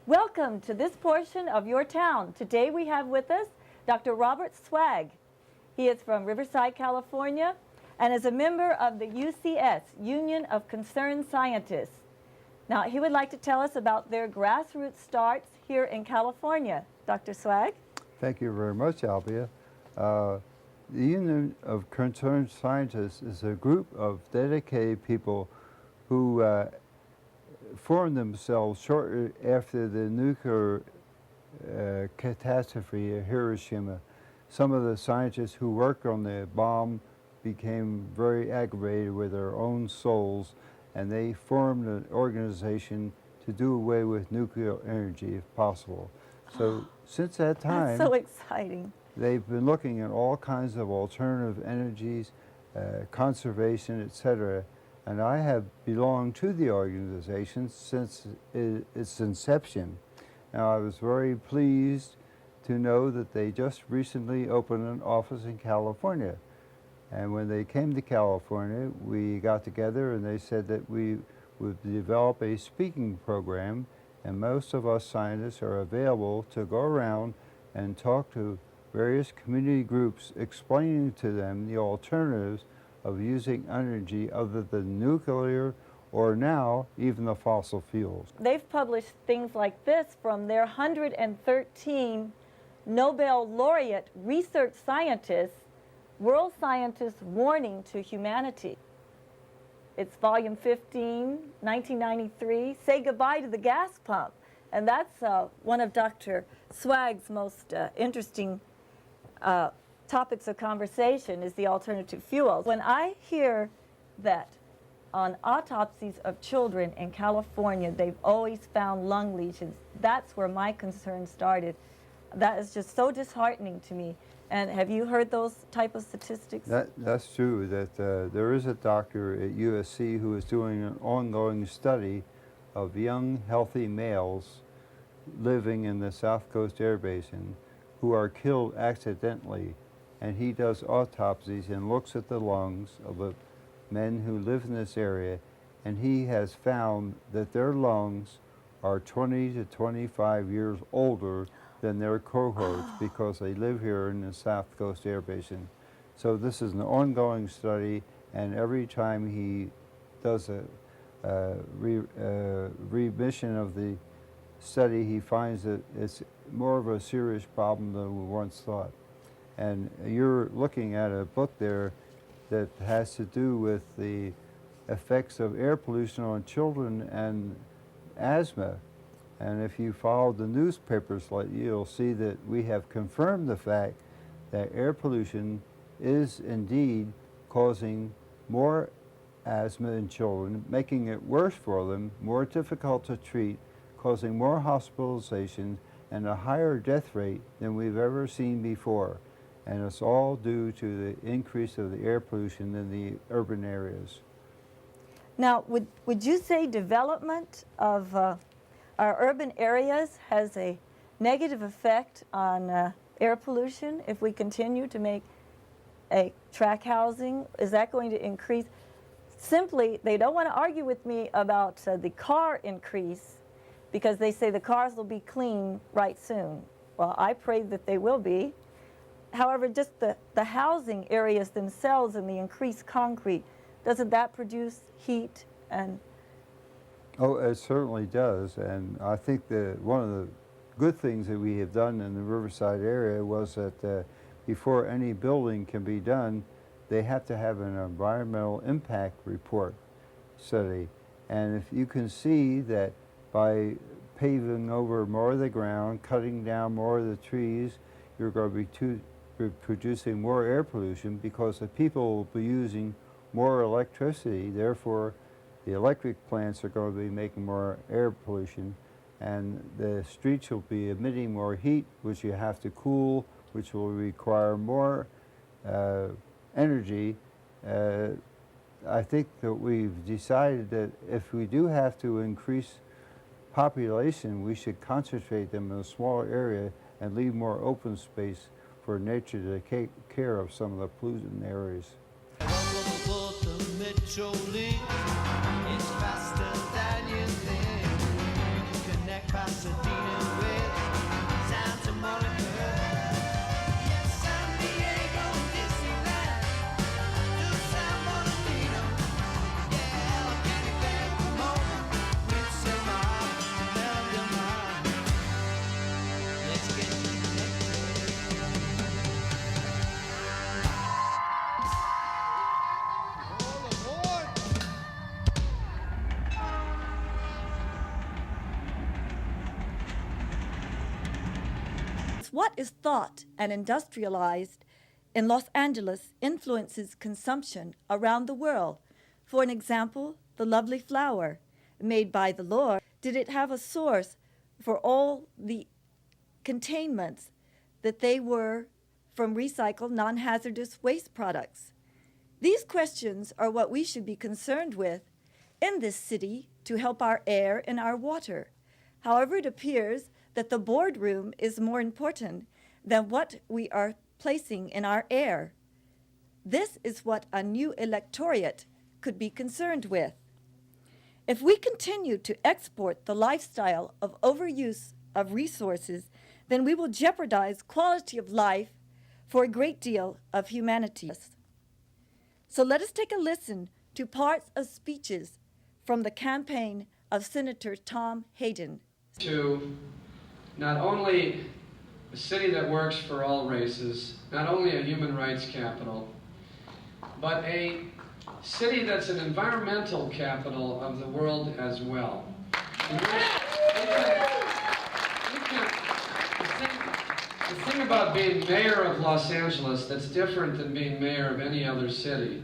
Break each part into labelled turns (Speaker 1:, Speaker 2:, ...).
Speaker 1: Welcome to this portion of Your Town. Today we have with us Dr. Robert Swag. He is from Riverside, California, and is a member of the UCS, Union of Concerned Scientists. Now, he would like to tell us about their grassroots starts here in California. Dr. Swag?
Speaker 2: Thank you very much, Albia. The Union of Concerned Scientists is a group of dedicated people who formed themselves shortly after the nuclear catastrophe at Hiroshima. Some of the scientists who worked on the bomb became very aggravated with their own souls, and they formed an organization to do away with nuclear energy if possible. So since that time,
Speaker 1: that's so exciting.
Speaker 2: They've been looking at all kinds of alternative energies, conservation, etc. And I have belonged to the organization since its inception. Now, I was very pleased to know that they just recently opened an office in California. And when they came to California, we got together and they said that we would develop a speaking program, and most of us scientists are available to go around and talk to various community groups, explaining to them the alternatives of using energy other than nuclear or now even the fossil fuels.
Speaker 1: They've published things like this from their 113 Nobel laureate research scientists, World Scientists Warning to Humanity. It's volume 15, 1993, Say Goodbye to the Gas Pump. And that's one of Dr. Swag's most interesting topics of conversation is the alternative fuels. When I hear that on autopsies of children in California, they've always found lung lesions, that's where my concern started. That is just so disheartening to me. And have you heard those type of statistics?
Speaker 2: That's true, that there is a doctor at USC who is doing an ongoing study of young, healthy males living in the South Coast Air Basin who are killed accidentally. And he does autopsies and looks at the lungs of the men who live in this area, and he has found that their lungs are 20 to 25 years older than their cohorts because they live here in the South Coast Air Basin. So this is an ongoing study, and every time he does a remission of the study, he finds that it's more of a serious problem than we once thought. And you're looking at a book there that has to do with the effects of air pollution on children and asthma. And if you follow the newspapers lately, you'll see that we have confirmed the fact that air pollution is indeed causing more asthma in children, making it worse for them, more difficult to treat, causing more hospitalizations, and a higher death rate than we've ever seen before. And it's all due to the increase of the air pollution in the urban areas.
Speaker 1: Now, would you say development of our urban areas has a negative effect on air pollution if we continue to make a track housing? Is that going to increase? Simply, they don't want to argue with me about the car increase because they say the cars will be clean right soon. Well, I pray that they will be. However, just the housing areas themselves and the increased concrete, doesn't that produce heat? And
Speaker 2: oh, it certainly does. And I think that one of the good things that we have done in the Riverside area was that before any building can be done, they have to have an environmental impact report study. And if you can see that by paving over more of the ground, cutting down more of the trees, you're going to be producing more air pollution because the people will be using more electricity. Therefore, the electric plants are going to be making more air pollution, and the streets will be emitting more heat, which you have to cool, which will require more energy. I think that we've decided that if we do have to increase population, we should concentrate them in a smaller area and leave more open space for nature to take care of some of the pollutant areas.
Speaker 3: It's faster than you think. You can connect Pasadena.
Speaker 1: what is thought and industrialized in Los Angeles influences consumption around the world. For an example, the lovely flower made by the Lord, did it have a source for all the containments that they were from recycled non-hazardous waste products? These questions are what we should be concerned with in this city to help our air and our water. However, it appears that the boardroom is more important than what we are placing in our air. This is what a new electorate could be concerned with. If we continue to export the lifestyle of overuse of resources, then we will jeopardize quality of life for a great deal of humanity. So let us take a listen to parts of speeches from the campaign of Senator Tom Hayden.
Speaker 3: To not only a city that works for all races, not only a human rights capital, but a city that's an environmental capital of the world as well. The thing about being mayor of Los Angeles that's different than being mayor of any other city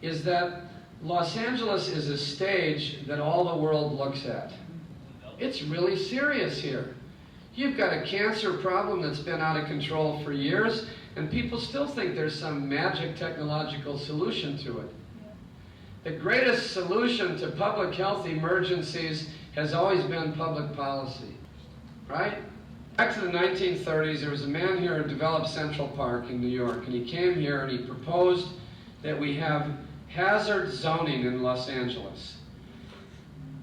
Speaker 3: is that Los Angeles is a stage that all the world looks at. It's really serious here. You've got a cancer problem that's been out of control for years, and people still think there's some magic technological solution to it. The greatest solution to public health emergencies has always been public policy, right? Back to the 1930s, there was a man here who developed Central Park in New York, and he came here and he proposed that we have hazard zoning in Los Angeles.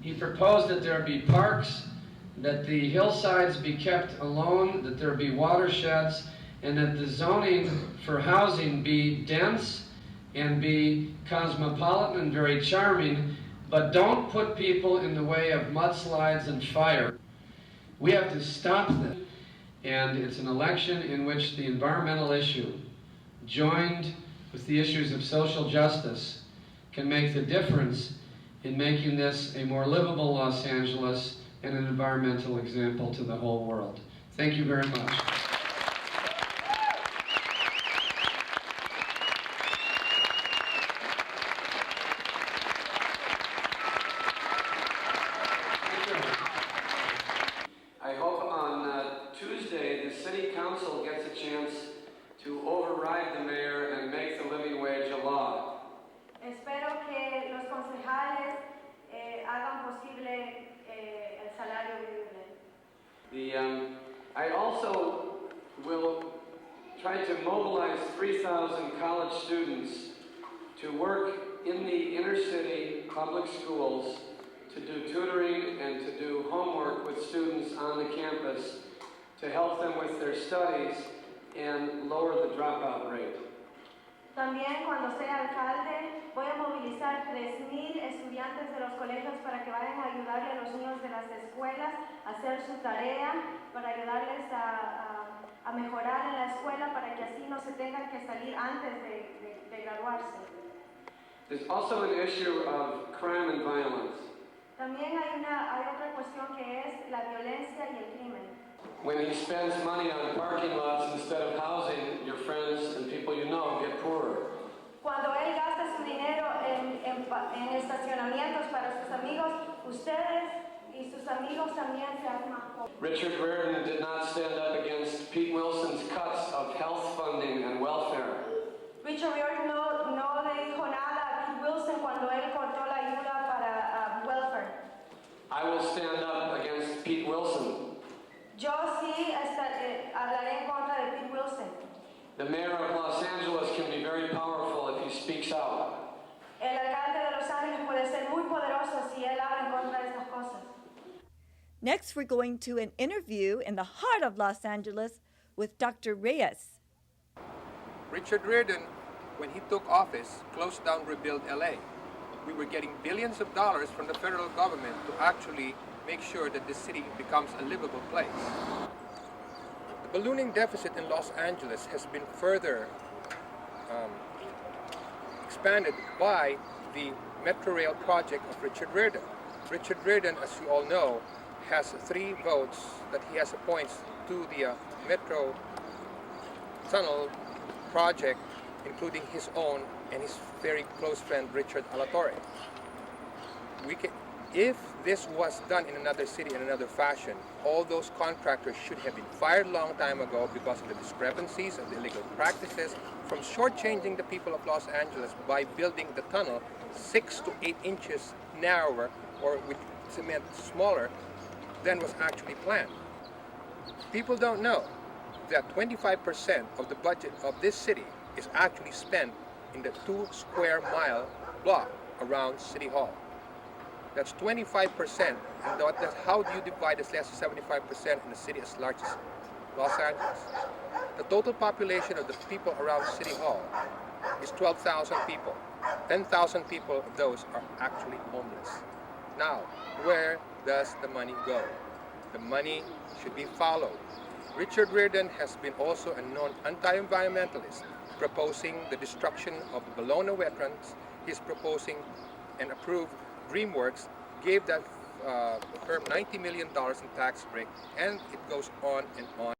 Speaker 3: He proposed that there be parks, that the hillsides be kept alone, that there be watersheds, and that the zoning for housing be dense and be cosmopolitan and very charming, but don't put people in the way of mudslides and fire. We have to stop this. And it's an election in which the environmental issue, joined with the issues of social justice, can make the difference in making this a more livable Los Angeles and an environmental example to the whole world. Thank you very much. I hope on Tuesday the City Council gets a chance to override the mayor and make the living wage a law.
Speaker 4: Espero que los concejales hagan posible el salario vivible.
Speaker 3: I also will try to mobilize 3,000 college students to work in the inner city public schools to do tutoring and to do homework with students on the campus to help them with their studies and lower the dropout rate.
Speaker 4: También cuando sea alcalde voy a movilizar 3,000 estudiantes de los colegios para que vayan a ayudarle a los niños de las escuelas a hacer su tarea, para ayudarles a mejorar en la escuela para que así no se tengan que salir antes de graduarse.
Speaker 3: There's also an issue of crime and violence.
Speaker 4: También hay otra cuestión que es la violencia y el crimen.
Speaker 3: When he spends money on parking lots instead of housing, your friends and people you know get poorer.
Speaker 4: Cuando él gasta su dinero en estacionamientos para sus amigos, ustedes y sus amigos también se hacen más pobres.
Speaker 3: Richard Riordan did not stand up against Pete Wilson's cuts of health funding and welfare.
Speaker 4: Richard Riordan no le dijo nada a Pete Wilson cuando él cortó la ayuda para welfare.
Speaker 3: I will stand up against Pete Wilson.
Speaker 4: Yo sí hablaré en contra de Pete Wilson.
Speaker 3: The mayor of Los Angeles can be very powerful if he speaks out.
Speaker 4: El alcalde de Los Ángeles puede ser muy poderoso si él habla en contra de estas cosas.
Speaker 1: Next, we're going to an interview in the heart of Los Angeles with Dr. Reyes.
Speaker 5: Richard Riordan, when he took office, closed down Rebuild LA. We were getting billions of dollars from the federal government to actually make sure that the city becomes a livable place. The ballooning deficit in Los Angeles has been further expanded by the Metro Rail project of Richard Riordan. Richard Riordan, as you all know, has 3 votes that he has appoints to the Metro tunnel project, including his own and his very close friend Richard Alatorre. If this was done in another city in another fashion, all those contractors should have been fired a long time ago because of the discrepancies and the illegal practices from shortchanging the people of Los Angeles by building the tunnel 6 to 8 inches narrower or with cement smaller than was actually planned. People don't know that 25% of the budget of this city is actually spent in the 2 square mile block around City Hall. That's 25%, and that's how do you divide this less than 75% in a city as large as Los Angeles? The total population of the people around City Hall is 12,000 people. 10,000 people of those are actually homeless. Now, where does the money go? The money should be followed. Richard Riordan has been also a known anti-environmentalist, proposing the destruction of the Bologna wetlands. He's proposing and approved DreamWorks, gave that firm $90 million in tax break, and it goes on and on.